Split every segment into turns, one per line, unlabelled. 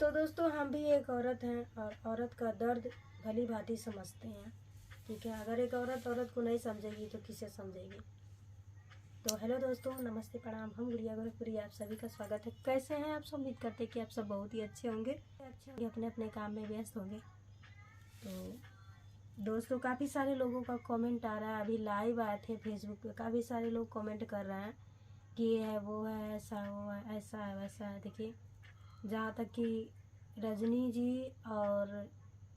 तो दोस्तों हम भी एक औरत हैं और औरत का दर्द भली भांति समझते हैं। ठीक है, अगर एक औरत को नहीं समझेगी तो किसे समझेगी। तो हेलो दोस्तों, नमस्ते, प्रणाम। हम गुड़िया गोरखपुरी, आप सभी का स्वागत है। कैसे हैं आप सब? उम्मीद करते हैं कि आप सब बहुत ही अच्छे होंगे, अपने अपने काम में व्यस्त होंगे। तो दोस्तों काफ़ी सारे लोगों का कमेंट आ रहा है। अभी लाइव आए थे फेसबुक पे, काफ़ी सारे लोग कमेंट कर रहे हैं कि ये है, वो है, ऐसा, वो है, ऐसा है, वैसा है। देखिए, जहाँ तक कि रजनी जी और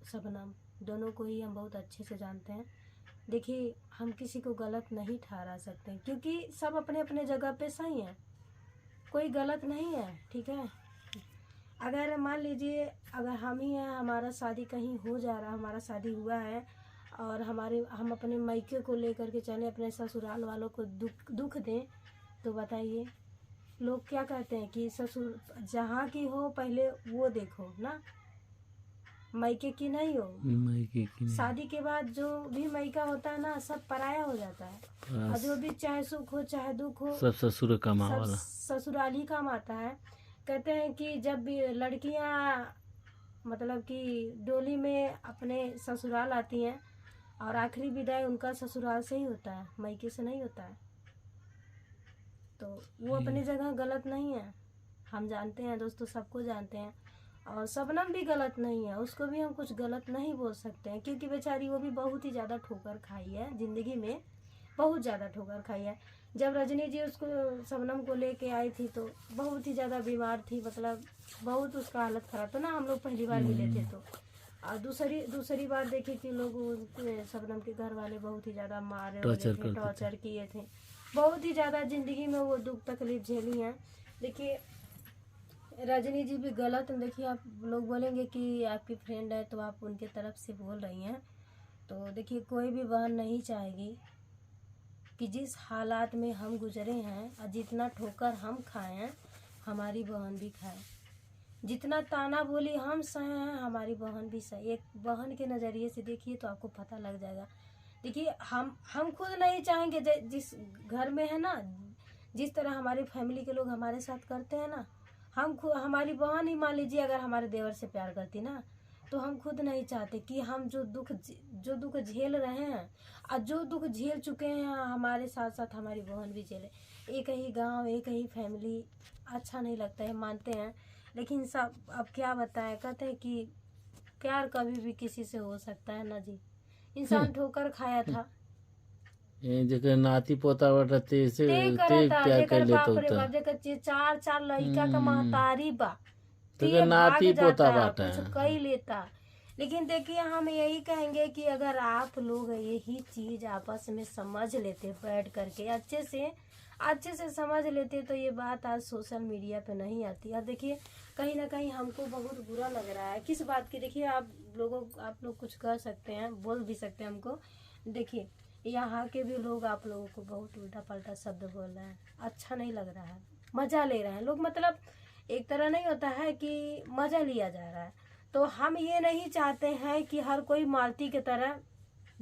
शबनम दोनों को ही हम बहुत अच्छे से जानते हैं। देखिए, हम किसी को गलत नहीं ठहरा सकते हैं क्योंकि सब अपने अपने जगह पे सही हैं, कोई गलत नहीं है। ठीक है, अगर मान लीजिए अगर हम ही हैं, हमारा शादी कहीं हो जा रहा, हमारा शादी हुआ है और हम अपने मायके को लेकर के चले, अपने ससुराल वालों को दुख दें, तो बताइए लोग क्या कहते हैं कि ससुर जहाँ की हो पहले वो देखो ना, मायके की नहीं हो।
मायके की नहीं।
शादी के बाद जो भी मायका होता है ना, सब पराया हो जाता है। और जो भी चाहे सुख हो चाहे दुख हो,
सब ससुर कमा
सब
वाला।
ससुराल ही काम आता है। कहते हैं कि जब भी लड़कियां मतलब कि डोली में अपने ससुराल आती हैं और आखिरी विदाई उनका ससुराल से ही होता है, मायके से नहीं होता है। तो वो अपनी जगह गलत नहीं है, हम जानते हैं दोस्तों, सबको जानते हैं। और शबनम भी गलत नहीं है, उसको भी हम कुछ गलत नहीं बोल सकते हैं क्योंकि बेचारी वो भी बहुत ही ज़्यादा ठोकर खाई है ज़िंदगी में, बहुत ज़्यादा ठोकर खाई है। जब रजनी जी उसको शबनम को लेके आई थी तो बहुत ही ज़्यादा बीमार थी, मतलब बहुत उसका हालत ख़राब था ना। हम लोग पहली बार मिले थे तो, और दूसरी बार देखी कि लोग शबनम के घर वाले बहुत ही ज़्यादा मारे टॉर्चर किए थे, बहुत ही ज़्यादा ज़िंदगी में वो दुख तकलीफ झेली हैं। देखिए, रजनी जी भी गलत, देखिए आप लोग बोलेंगे कि आपकी फ्रेंड है तो आप उनके तरफ से बोल रही हैं। तो देखिए, कोई भी बहन नहीं चाहेगी कि जिस हालात में हम गुजरे हैं और जितना ठोकर हम खाए हैं हमारी बहन भी खाए, जितना ताना बोली हम सहे हैं हमारी बहन भी सहे। एक बहन के नज़रिए से देखिए तो आपको पता लग जाएगा। देखिए, हम खुद नहीं चाहेंगे जिस घर में है ना, जिस तरह हमारी फैमिली के लोग हमारे साथ करते हैं ना, हमारी बहन ही मान लीजिए अगर हमारे देवर से प्यार करती ना, तो हम खुद नहीं चाहते कि हम जो दुख झेल रहे हैं और जो दुख झेल चुके हैं हमारे साथ साथ हमारी बहन भी झेले। एक ही गांव, एक ही फैमिली, अच्छा नहीं लगता है, मानते हैं। लेकिन सब अब क्या बताएं, कहते हैं कि प्यार कभी भी किसी से हो सकता है ना जी। इंसान ठोकर खाया था,
जेकर नाती पोता बटा ते से
ते
ते
करता,
प्यार कर
जेकर
लेता
बाप रे
होता।
बाप, जेकर चार लड़का का महतारी बा,
तो
ये भाग
नाती पोता
जाता,
बाटा
कुछ कई लेता। लेकिन देखिए, हम यही कहेंगे कि अगर आप लोग यही चीज आपस में समझ लेते, बैठ करके अच्छे से समझ लेते, तो ये बात आज सोशल मीडिया पे नहीं आती। और देखिए, कहीं ना कहीं हमको बहुत बुरा लग रहा है किस बात की। देखिए, आप लोग कुछ कर सकते हैं, बोल भी सकते हैं हमको। देखिए, यहाँ के भी लोग आप लोगों को बहुत उल्टा पल्टा शब्द बोल रहे हैं, अच्छा नहीं लग रहा है, मजा ले रहे हैं लोग। मतलब एक तरह नहीं होता है कि मजा लिया जा रहा है। तो हम ये नहीं चाहते हैं कि हर कोई मालती की तरह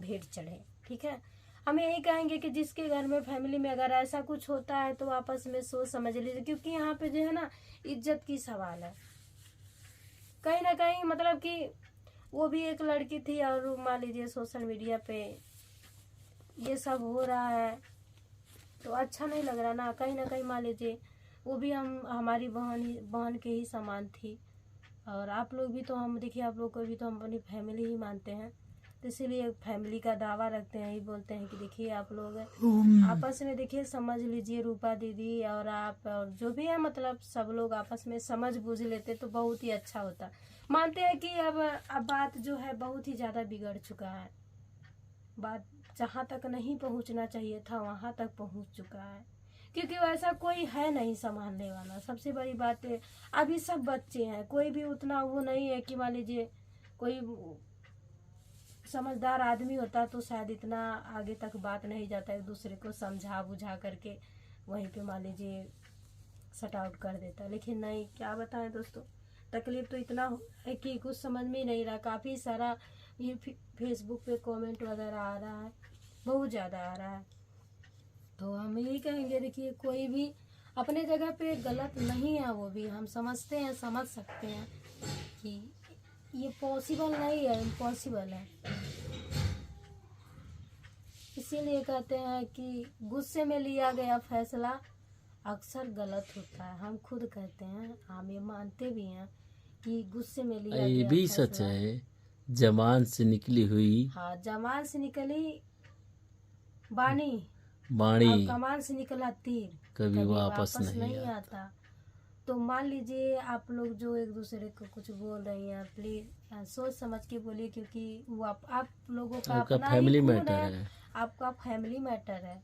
भेंट चढ़े। ठीक है, हम यही कहेंगे कि जिसके घर में फैमिली में अगर ऐसा कुछ होता है तो आपस में सोच समझ लीजिए, क्योंकि यहाँ पे जो है ना, इज्जत की सवाल है कहीं ना कहीं। मतलब कि वो भी एक लड़की थी और मान लीजिए सोशल मीडिया पे ये सब हो रहा है तो अच्छा नहीं लग रहा ना कहीं मान लीजिए वो भी हमारी बहन के ही समान थी। और आप लोग भी तो, हम देखिए आप लोग को भी तो हम अपनी फैमिली ही मानते हैं, तो इसीलिए फैमिली का दावा रखते हैं, ही बोलते हैं कि देखिए आप लोग आपस में देखिए समझ लीजिए, रूपा दीदी और आप और जो भी है, मतलब सब लोग आपस में समझ बूझ लेते तो बहुत ही अच्छा होता। मानते हैं कि अब बात जो है बहुत ही ज़्यादा बिगड़ चुका है, बात जहाँ तक नहीं पहुँचना चाहिए था वहाँ तक पहुँच चुका है, क्योंकि वैसा कोई है नहीं संभालने वाला। सबसे बड़ी बात है, अभी सब बच्चे हैं, कोई भी उतना वो नहीं है कि मान लीजिए कोई समझदार आदमी होता तो शायद इतना आगे तक बात नहीं जाता, एक दूसरे को समझा बुझा करके वहीं पे मान लीजिए सट आउट कर देता। लेकिन नहीं, क्या बताएं दोस्तों, तकलीफ तो इतना है कि कुछ समझ में ही नहीं रहा। काफ़ी सारा ये फेसबुक पे कमेंट वगैरह आ रहा है, बहुत ज़्यादा आ रहा है। तो हम यही कहेंगे, देखिए कोई भी अपने जगह पे गलत नहीं है, वो भी हम समझते हैं, समझ सकते हैं कि ये पॉसिबल नहीं है, इम्पॉसिबल है। इसीलिए कहते हैं कि गुस्से में लिया गया फैसला अक्सर गलत होता है। हम खुद कहते हैं, हम ये मानते भी हैं कि गुस्से में लिया
ये
गया
भी सच
फैसला,
है, जबान से निकली हुई
हाँ, जबान से निकली बानी
वाणी
और कमान से निकला तीर
कभी वापस
नहीं
नहीं
आता। तो मान लीजिए आप लोग जो एक दूसरे को कुछ बोल रही हैं, प्लीज सोच समझ के बोलिए, क्योंकि वो आप लोगों का
आपका
अपना ही
फैमिली
खून
मैटर
है,
है।
आपका फैमिली मैटर है।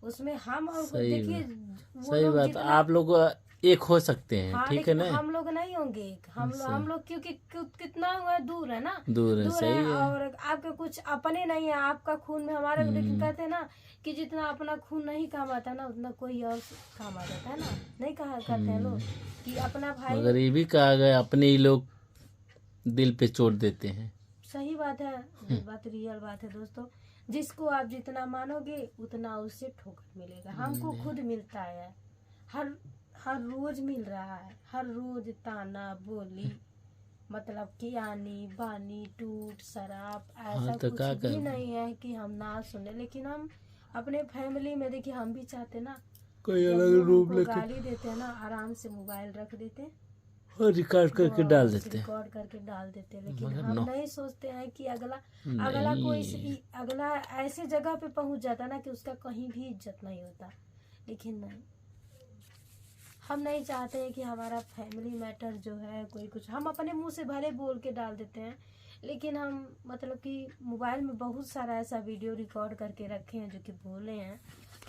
उसमें हम और
सही
देखिए वो
सही
लोग
बात,
जितना,
आप लोग एक हो सकते हैं,
हाँ,
ठीक है
लेकिन
ना।
हम लोग नहीं होंगे एक। हम लोग क्योंकि कितना हुआ है, दूर है ना,
दूर है,
दूर
सही है।
और आपके कुछ अपने नहीं है, आपका खून में हमारे, लेकिन कहते हैं ना कि जितना अपना खून नहीं काम आता ना, उतना कोई और काम आ जाता है ना, नहीं कहा कहते हैं लोग कि अपना भाई।
मगर ये भी कहा गया, अपने ही लोग दिल पे चोट देते हैं।
सही बात है, ये बात रियल बात है दोस्तों। जिसको आप जितना मानोगे उतना उससे ठोकर मिलेगा। हमको खुद मिलता है, हर हर रोज मिल रहा है, हर रोज ताना बोली, मतलब कि आनी बानी टूट शराब, ऐसा
तो
कुछ
क्या
भी
करें?
नहीं है कि हम ना सुने। लेकिन हम अपने फैमिली में देखिए, हम भी चाहते ना,
कोई
जब
अलग
लोग
रूप
हमको
लेके
गाली देते हैं ना, आराम से मोबाइल रख देते हैं,
और रिकॉर्ड करके डाल देते हैं।
रिकॉर्ड करके डाल देते हैं। लेकिन
मगर
हम
नो,
नहीं सोचते हैं कि अगला
नहीं,
अगला ऐसे जगह पे पहुंच जाता ना कि उसका कहीं भी इज्जत नहीं होता। लेकिन नहीं, हम नहीं चाहते हैं कि हमारा फैमिली मैटर जो है कोई कुछ, हम अपने मुंह से भले बोल के डाल देते हैं, लेकिन हम मतलब कि मोबाइल में बहुत सारा ऐसा वीडियो रिकॉर्ड करके रखे हैं जो कि बोले हैं,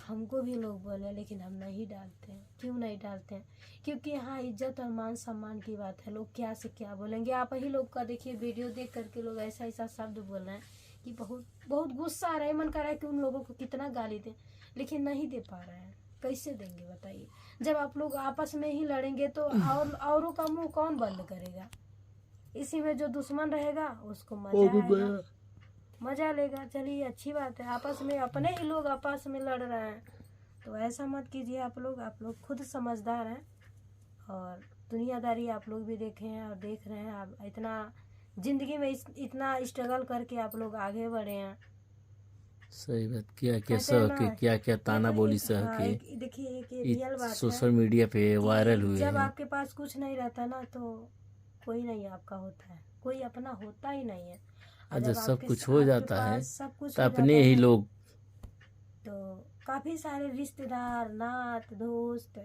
हमको भी लोग बोले, लेकिन हम नहीं डालते हैं। क्यों नहीं डालते हैं? क्योंकि यहाँ इज्जत और मान सम्मान की बात है। लोग क्या से क्या बोलेंगे। आप ही लोग का देखिए वीडियो देख करके लोग ऐसा ऐसा शब्द बोल रहे हैं कि बहुत बहुत गुस्सा आ रहा है, मन कर रहा है कि उन लोगों को कितना गाली दें, लेकिन नहीं दे पा रहे हैं। कैसे देंगे बताइए? जब आप लोग आपस में ही लड़ेंगे तो औरों का मुंह कौन बंद करेगा? इसी में जो दुश्मन रहेगा उसको मजा आएगा, मजा लेगा। चलिए अच्छी बात है, आपस में अपने ही लोग आपस में लड़ रहे हैं, तो ऐसा मत कीजिए। आप लोग खुद समझदार हैं और दुनियादारी आप लोग भी देखे हैं और देख रहे हैं। आप इतना जिंदगी में इतना स्ट्रगल करके आप लोग आगे बढ़े हैं।
सही बात, क्या क्या
कहते हैं
सह
ना,
के, क्या क्या ताना बोली सह
हाँ,
के
देखिए एक रियल बात है
सोशल मीडिया पे वायरल
कि
हुए
जब
हैं।
आपके पास कुछ नहीं रहता ना, तो कोई नहीं आपका होता है, कोई अपना होता ही नहीं है।
और
जब
जब सब कुछ हो
आपके
जाता है
पास सब कुछ
तो
हो
अपने
जाता
ही
है,
लोग,
तो काफी सारे रिश्तेदार, नात दोस्त,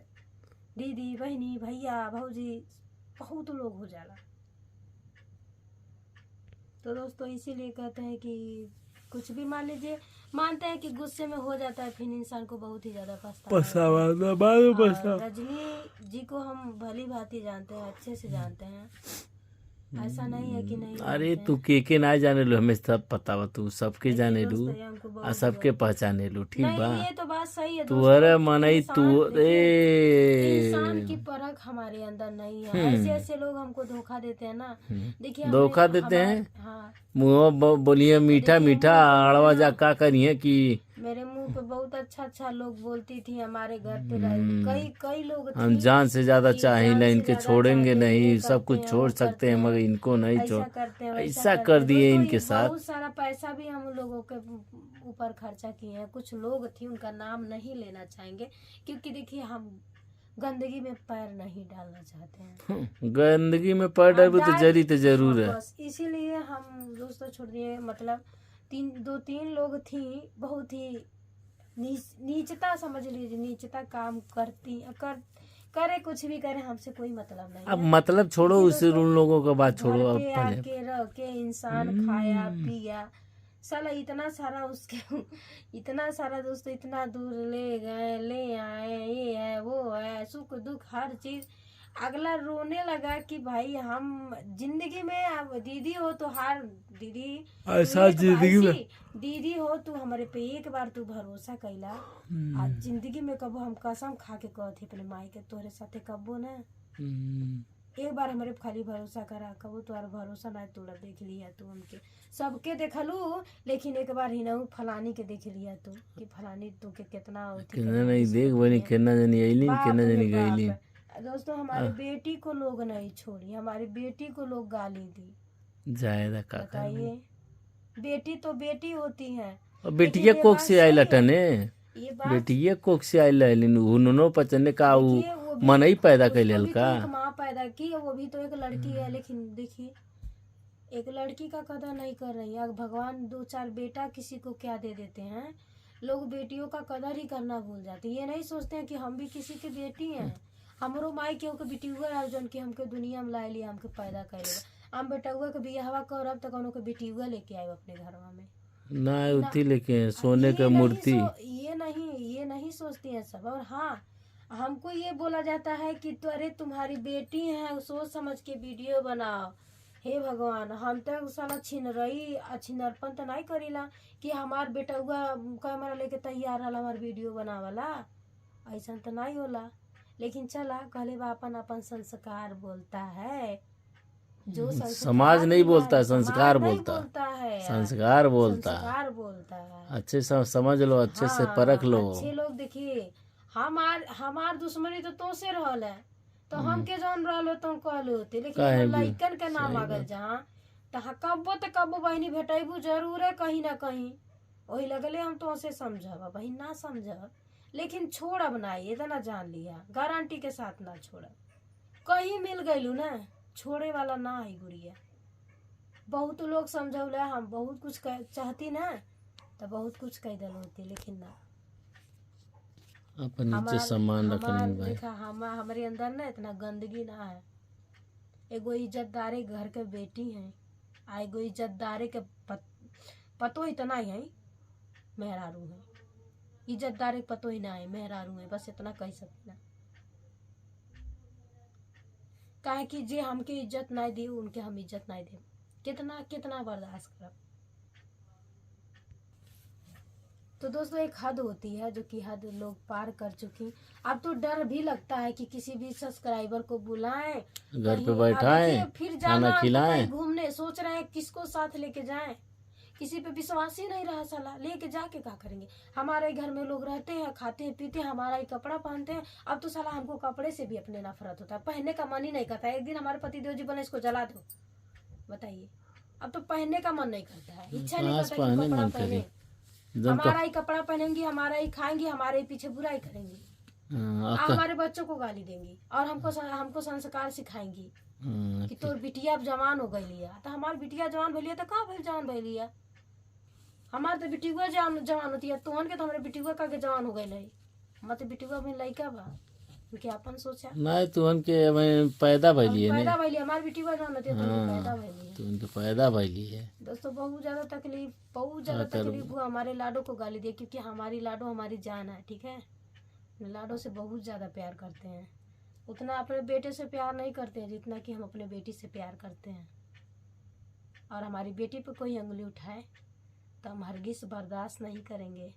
दीदी बहनी भैया भौजी, बहुत लोग हो जाला। तो दोस्तों इसीलिए कहते हैं कि कुछ भी मान लीजिए, मानते हैं कि गुस्से में हो जाता है, फिर इंसान को बहुत ही ज्यादा पछतावा होता है। और रजनी जी को हम भली भांति जानते हैं, अच्छे से जानते हैं, ऐसा नहीं है कि नहीं
अरे
जानते
तू
हैं।
के ना जाने लो, हमें सब पता बा, तू सबके
देखिए
जाने लू
दोस्तों, ये हमको
और
बहुत
सबके पहचाने लू, ठीक
नहीं,
बा।
ये तो बात सही है
तू
दोस्तों।
अरे मनई तू
देखिए, इंसान की परख हमारे अंदर नहीं है। ऐसे ऐसे लोग हमको धोखा देते हैं ना। देखिए
धोखा देते हैं।
हाँ,
मुँह बोलिए मीठा
देखिए,
मीठा,
मुंह बोलते
अड़वा
हैं
जा
ना,
का करिए कि
मेरे मुंह पे बहुत अच्छा अच्छा लोग बोलती थी, हमारे घर पे कई कई लोग
हम
थी
जान से ज्यादा
कि
चाहेला,
जान से
इनके
ज्यादा
छोड़ेंगे
चाहते हैं,
नहीं,
ये
सब
करते
कुछ
हैं,
छोड़
वो
सकते
करते
हैं मगर
हैं,
इनको नहीं छोड़,
ऐसा करते हैं, वैसा
ऐसा
करते
कर
हैं।
दिए
दोस्तों
इनके
ये
साथ।
बहुत सारा पैसा भी हम लोगों के ऊपर खर्चा किए हैं। कुछ लोग थी, उनका नाम नहीं लेना चाहेंगे, क्योंकि देखिए हम गंदगी में पैर नहीं डालना चाहते हैं।
गंदगी में पैर डालबो तो जरी तो जरूर है।
बस इसीलिए हम दोस्तों छोड़ दिए। मतलब दो तीन लोग थी, बहुत ही नीचता समझ लीजिए, नीचता काम करे, कुछ भी करे, हमसे कोई मतलब नहीं
अब
है।
मतलब छोड़ो, उसे उन लोगों का बात छोड़ो,
घर
अब
पे
पहले
आके रह के इंसान खाया पिया, साला इतना सारा उसके इतना सारा दोस्तों, इतना दूर ले गए, ले आए, ये है वो है, सुख दुख हर चीज। अगला रोने लगा कि भाई हम जिंदगी में, अब दीदी हो तो हर दीदी,
ऐसा जिंदगी में
दीदी हो तू हमारे पे एक बार तू भरोसा कैला, आज जिंदगी में कबो हम कसम खा के कहते अपने माई के तोरे साथे कबो ना। एक बार हमारे खाली भरोसा करा, कबो तुम्हारा भरोसा ना तोड़ा देख लिया तू हमके, सबके देखलू लेकिन एक बार ही ना फलानी के देख लिया तू कि फलानी तू के कितना
केना नहीं देख बनी, केना जनी अइली, केना जनी गइली।
दोस्तों हमारी बेटी को लोग नहीं छोड़ी, हमारी बेटी को लोग गाली दी,
जायदा का
बताइए। बेटी तो बेटी होती है।
और बेटिया कोक से आइल टने,
ये बात
बेटिया कोक से आइल रहलिन, उन्होंने पचने का उ
देखिए, वो भी
मन ही पैदा
उसको
कैल
भी
का।
तो एक माँ पैदा की है, वो भी तो एक लड़की है, लेकिन देखिए एक लड़की का कदर नहीं कर रही है। भगवान 2-4 बेटा किसी को क्या दे देते हैं, लोग बेटियों का कदर ही करना भूल जाते हैं। ये नहीं सोचते हैं कि हम भी किसी की बेटी हैं, हमरो माई के बेटी हुआ है जौन की हमके दुनिया में लाए लिया, हमके पैदा करेगा। हम बेटा हुआ के बियाहवा करब तक उनको बेटी हुआ लेके आए अपने घरवा में
ना उठी लेके सोने का मूर्ति।
ये नहीं सोचती हैं सब। और हाँ, हमको ये बोला जाता है कि तो अरे तुम्हारी बेटी है, सोच समझ के वीडियो बनाओ। हे भगवान, हम तो साला छिनरपन तो नहीं करीला कि हमार बेटा हुआ कैमरा लेके तैयार हल हमार वीडियो बनावाला, ऐसा तो नहीं होला। लेकिन चला कहले बा अपन अपन संस्कार बोलता है, जो
समाज नहीं बोलता है, संस्कार
नहीं
बोलता
है,
संस्कार बोलता है।
संस्कार बोलता है।
अच्छे से समझ लो, अच्छे से परख लो।
अच्छे लोग देखिए, हमार दुश्मनी तो से रहल है, तो हम के जौन रहल हो तुम कहलो होते, लेकिन लइकन के नाम आगल जहाँ तहाँ कब्बो बहनी भेटेबू जरूर है कहीं ना कहीं। वही लगले हम तो से समझब, बहन ना समझब, लेकिन छोड़ब ना, ये तो ना जान लिया, गारंटी के साथ ना छोड़ब। कहीं मिल गईलू ना, छोड़े वाला ना है गुड़िया। बहुत लोग समझौला, हम बहुत कुछ चाहती ना तो बहुत कुछ कह दिल होती, लेकिन ना
अपन नीचे सम्मान रखने भाई।
देखा हमारे अंदर ना इतना गंदगी ना है। एगो इज्जतदारे घर के बेटी है, आ एगो इज्जतदारे के पतो इतना ही है, मेहरारू है। इज्जतदारे के पतो ही ना है, मेहरारू है, बस इतना कह सकते ना। काहे कि जे हमके इज्जत नहीं दी उनके हम इज्जत नहीं दे, कितना कितना बर्दाश्त करब। तो दोस्तों एक हद होती है जो कि हद लोग पार कर चुकी। अब तो डर भी लगता है कि किसी भी सब्सक्राइबर को बुलाएं,
घर पे बैठाएं,
फिर
खाना खिलाएं,
घूमने सोच रहे हैं किसको साथ लेके जाएं। किसी पे विश्वास ही नहीं रहा, साला लेके जाके क्या करेंगे। हमारे घर में लोग रहते हैं, खाते हैं पीते हैं, हमारा ही कपड़ा पहनते हैं। अब तो साला हमको कपड़े से भी अपने नफरत होता है, पहनने का मन ही नहीं करता है। एक दिन हमारे पति देव जी बोले इसको जला दो, बताइए। अब तो पहनने का मन नहीं करता है, इच्छा नहीं करता कि कपड़ा पहने। हमारा ही कपड़ा पहनेंगी, हमारा ही खाएंगी, हमारे ही पीछे बुराई करेंगी, हमारे बच्चों को गाली देंगी और हमको संस्कार सिखाएंगी कि तो बिटिया अब जवान हो गई लिया। तो हमारी बिटिया जवान भैलिया तो कहाँ भैल जवान भैलिया, हमारे तो बिटिया जवान होती है। तोहन के तो हमारे बिटिया का के जवान हो गई है, हमारे तो बिटिया में लड़का बा, उनके अपन सोचा
नहीं तुहन के पैदा भइली है,
पैदा भइली हमारी बिटिया जवान होती है, तो पैदा भइली है,
तो उनके पैदा भइली है।
दोस्तों बहुत ज्यादा तकलीफ हुआ हमारे लाडो को गाली दे, क्योंकि हमारी लाडो हमारी जान है, ठीक है। लाडो से बहुत ज्यादा प्यार करते हैं, उतना अपने बेटे से प्यार नहीं करते हैं जितना कि हम अपने बेटी से प्यार करते हैं। और हमारी बेटी पे कोई उंगली उठाए तो हम हरगिज बर्दाश्त नहीं करेंगे,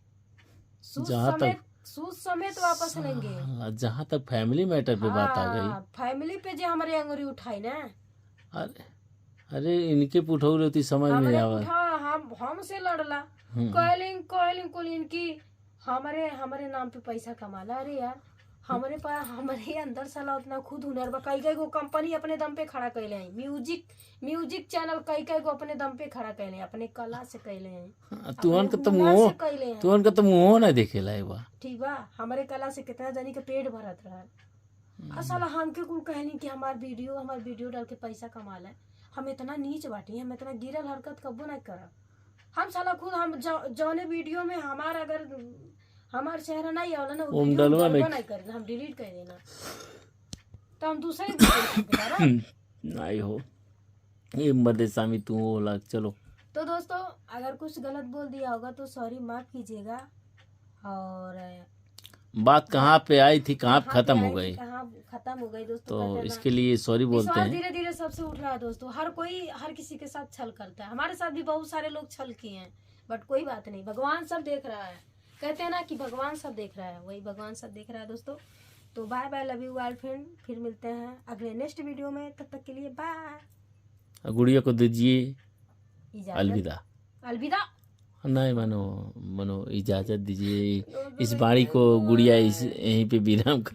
सूद समेत वापस लेंगे।
जहाँ तक फैमिली मैटर पे बात आ गई,
फैमिली पे जो हमारे अंगुरी उठाई ना,
अरे इनके पुठौ रहती समझ में आवा,
हमसे लड़ला कहलिन को इनकी हमारे नाम पे पैसा कमाला। अरे यार हमारे पास हमारे अंदर साला उतना खुद हुनर बा, कई गो कंपनी अपने दम पे खड़ा कैले हैं, म्यूजिक चैनल कई गो अपने दम पे खड़ा कैले हैं, अपने कला से कैले हैं।
तुहन का तो मुंह ना देखेला है बा,
ठीक बा। हमारे कला से कितना जनी के पेट भरत रहा। साला हमके कुल कहनी कि हमार वीडियो डाल के पैसा कमाला। हम इतना नीच बाटी, हम इतना गिरल हरकत कबो नहीं करब। हम साला खुद हम जौने वीडियो में हमार चेहरा नहीं आवला ना, वो नहीं करे, हम डिलीट कर देना, तो हम दूसरे
नहीं हो ये मर्दे सामी तू हो लग। चलो
तो दोस्तों अगर कुछ गलत बोल दिया होगा तो सॉरी, माफ कीजिएगा। और
बात कहाँ पे आई थी, कहाँ खत्म हो गई दोस्तों, तो इसके लिए सॉरी बोलते हैं।
धीरे धीरे सबसे उठ रहा है दोस्तों, हर किसी के साथ छल करता है। हमारे साथ भी बहुत सारे लोग छल किए हैं, बट कोई बात नहीं, भगवान सब देख रहा है। कहते हैं ना कि भगवान सब देख रहा है, वही भगवान सब देख रहा है दोस्तों। तो bye bye, love you all friend, फिर मिलते हैं अगले नेक्स्ट वीडियो में, तब तक के लिए बाय।
गुड़िया को दीजिए
इजाजत।
अलविदा।
अलविदा
नहीं मनो इजाजत दीजिए, इस वाणी को गुड़िया इस यहीं पे विराम कर